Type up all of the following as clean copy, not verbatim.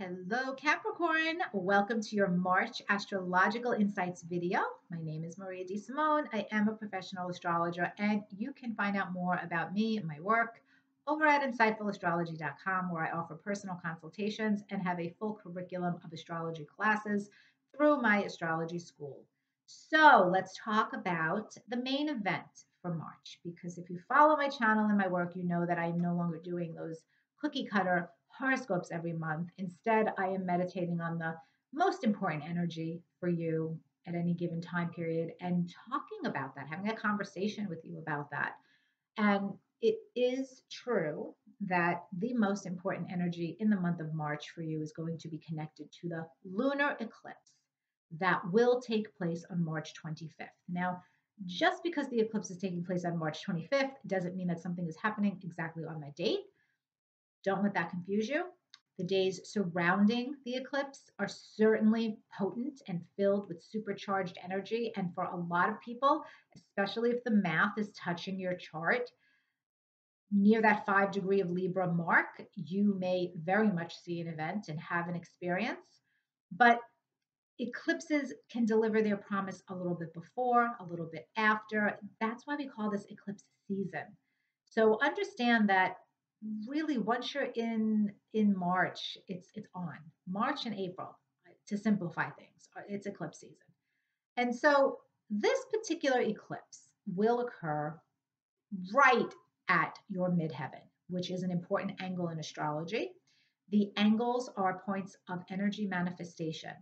Hello, Capricorn. Welcome to your March Astrological Insights video. My name is Maria Di Simone. I am a professional astrologer, and you can find out more about me and my work over at insightfulastrology.com, where I offer personal consultations and have a full curriculum of astrology classes through my astrology school. So let's talk about the main event for March, because if you follow my channel and my work, you know that I'm no longer doing those cookie cutter horoscopes every month. Instead, I am meditating on the most important energy for you at any given time period and talking about that, having a conversation with you about that. And it is true that the most important energy in the month of March for you is going to be connected to the lunar eclipse that will take place on March 25th. Now, just because the eclipse is taking place on March 25th doesn't mean that something is happening exactly on that date. Don't let that confuse you. The days surrounding the eclipse are certainly potent and filled with supercharged energy. And for a lot of people, especially if the math is touching your chart, near that 5 degree of Libra mark, you may very much see an event and have an experience. But eclipses can deliver their promise a little bit before, a little bit after. That's why we call this eclipse season. So understand that really once you're in March, it's on. March and April, to simplify things, it's eclipse season. And so this particular eclipse will occur right at your midheaven, which is an important angle in astrology. The angles are points of energy manifestation.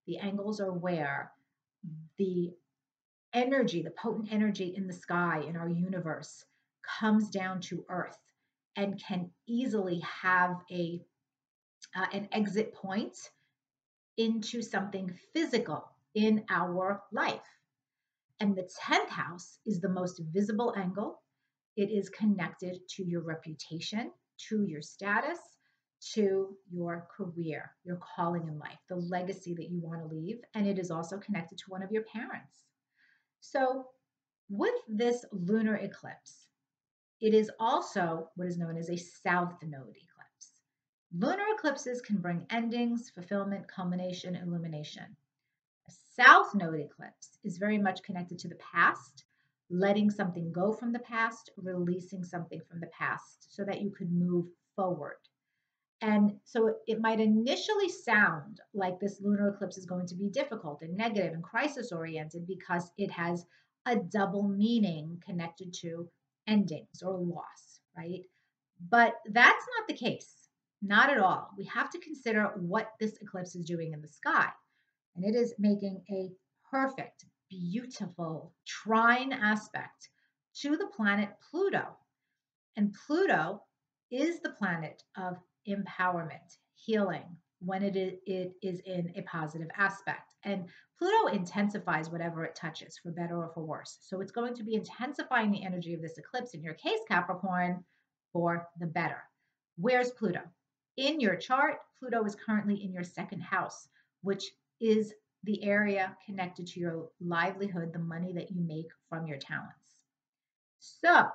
The angles are where the energy, the potent energy in the sky, in our universe, comes down to Earth and can easily have an exit point into something physical in our life. And the 10th house is the most visible angle. It is connected to your reputation, to your status, to your career, your calling in life, the legacy that you want to leave. And it is also connected to one of your parents. So, with this lunar eclipse, it is also what is known as a south node eclipse. Lunar eclipses can bring endings, fulfillment, culmination, illumination. A south node eclipse is very much connected to the past, letting something go from the past, releasing something from the past so that you could move forward. And so it might initially sound like this lunar eclipse is going to be difficult and negative and crisis oriented because it has a double meaning connected to endings or loss, right? But that's not the case. Not at all. We have to consider what this eclipse is doing in the sky. And it is making a perfect, beautiful trine aspect to the planet Pluto. And Pluto is the planet of empowerment, healing, when it is in a positive aspect. And Pluto intensifies whatever it touches, for better or for worse. So it's going to be intensifying the energy of this eclipse, in your case, Capricorn, for the better. Where's Pluto? In your chart, Pluto is currently in your second house, which is the area connected to your livelihood, the money that you make from your talents. So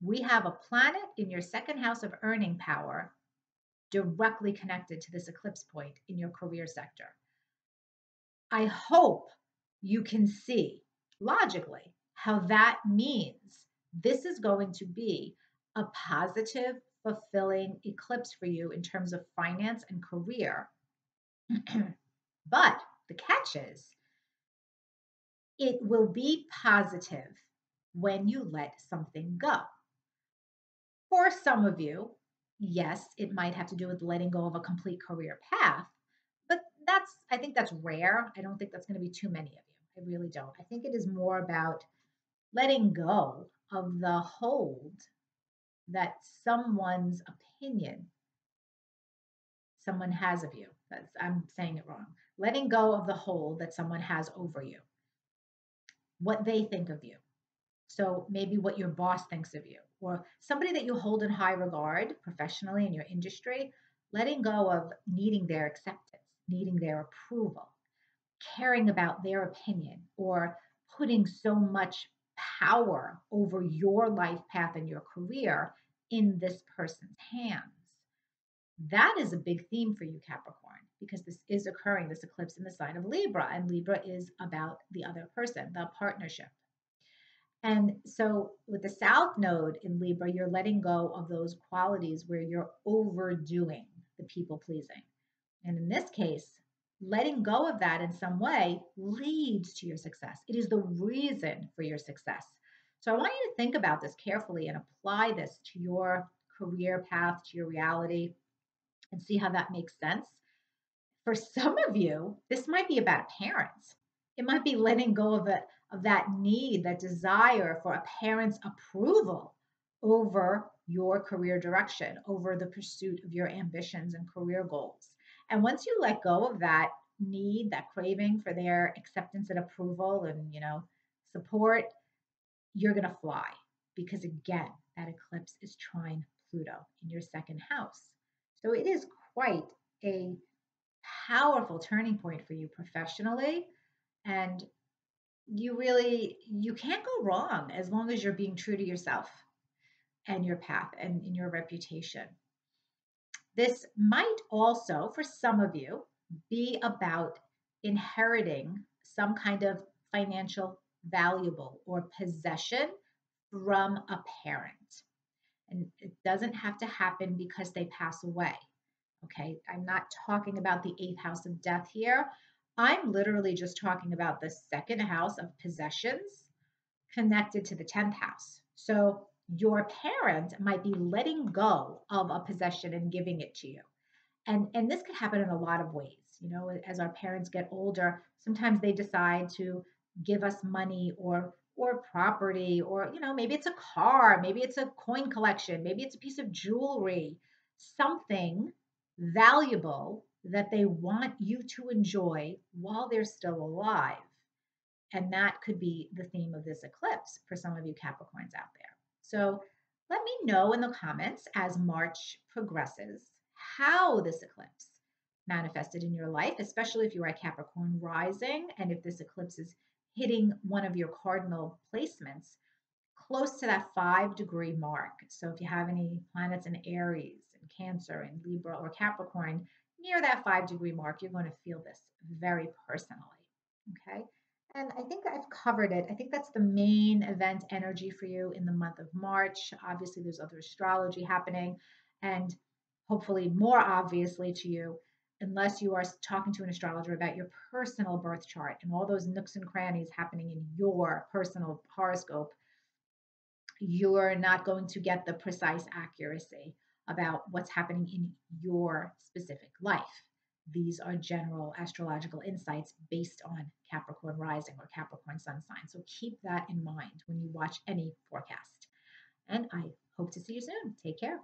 we have a planet in your second house of earning power directly connected to this eclipse point in your career sector. I hope you can see logically how that means this is going to be a positive, fulfilling eclipse for you in terms of finance and career. But the catch is, it will be positive when you let something go. For some of you, yes, it might have to do with letting go of a complete career path, but I think that's rare. I don't think that's going to be too many of you. I really don't. I think it is more about letting go of the hold that someone's opinion someone has of you. I'm saying it wrong. Letting go of the hold that someone has over you, what they think of you. So maybe what your boss thinks of you, or somebody that you hold in high regard professionally in your industry, letting go of needing their acceptance, needing their approval, caring about their opinion, or putting so much power over your life path and your career in this person's hands. That is a big theme for you, Capricorn, because this is occurring, this eclipse in the sign of Libra, and Libra is about the other person, the partnership. And so with the South Node in Libra, you're letting go of those qualities where you're overdoing the people pleasing. And in this case, letting go of that in some way leads to your success. It is the reason for your success. So I want you to think about this carefully and apply this to your career path, to your reality, and see how that makes sense. For some of you, this might be about parents. It might be letting go of that need, that desire for a parent's approval over your career direction, over the pursuit of your ambitions and career goals. And once you let go of that need, that craving for their acceptance and approval and, support, you're going to fly because again, that eclipse is trine Pluto in your second house. So it is quite a powerful turning point for you professionally, and you can't go wrong as long as you're being true to yourself and your path and in your reputation. This might also, for some of you, be about inheriting some kind of financial valuable or possession from a parent. And it doesn't have to happen because they pass away. Okay, I'm not talking about the eighth house of death here. I'm literally just talking about the second house of possessions connected to the 10th house. So your parent might be letting go of a possession and giving it to you. And this could happen in a lot of ways. As our parents get older, sometimes they decide to give us money or property, or maybe it's a car, maybe it's a coin collection, maybe it's a piece of jewelry, something valuable that they want you to enjoy while they're still alive. And that could be the theme of this eclipse for some of you Capricorns out there. So let me know in the comments as March progresses how this eclipse manifested in your life, especially if you are a Capricorn rising and if this eclipse is hitting one of your cardinal placements close to that 5-degree mark. So if you have any planets in Aries and Cancer and Libra or Capricorn near that 5-degree mark, you're going to feel this very personally. Okay. And I think I've covered it. I think that's the main event energy for you in the month of March. Obviously, there's other astrology happening, and hopefully, more obviously to you, unless you are talking to an astrologer about your personal birth chart and all those nooks and crannies happening in your personal horoscope, you're not going to get the precise accuracy about what's happening in your specific life. These are general astrological insights based on Capricorn rising or Capricorn sun sign. So keep that in mind when you watch any forecast. And I hope to see you soon. Take care.